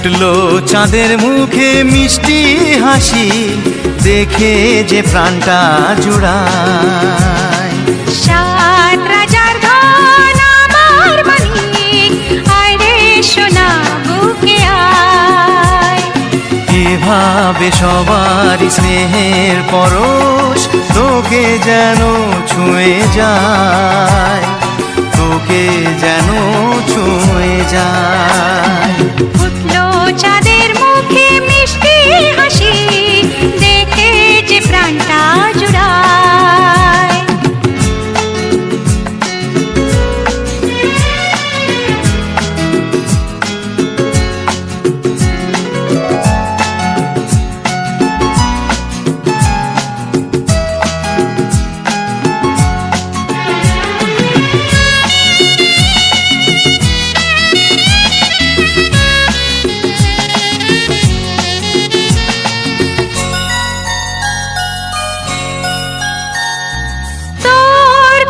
ফুটলো চাঁদের মুখে মিষ্টি হাসি, দেখে যে প্রাণটা জুড়ায়। সাত রাজার ধন আমার মানিক, আয় রে সোনা বুকে আয়। এভাবে সবার স্নেহের পরশ তোকে যেন ছুঁয়ে যায়, তোকে যেন ছুঁয়ে যায়। ফুটলো চাঁদের মুখে মিষ্টি হাসি, দেখে যে প্রাণটা জুড়ায়।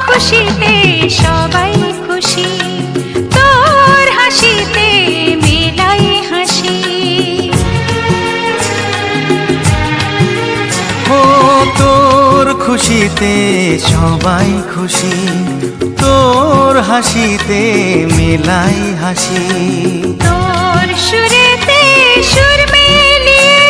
খুশিতে সবাই খুশি, তোর হাসিতে মেলাই হাসি। ও তোর খুশিতে সবাই খুশি, তোর হাসিতে মেলাই হাসি। তোর সুরেতে সুর মিলিয়ে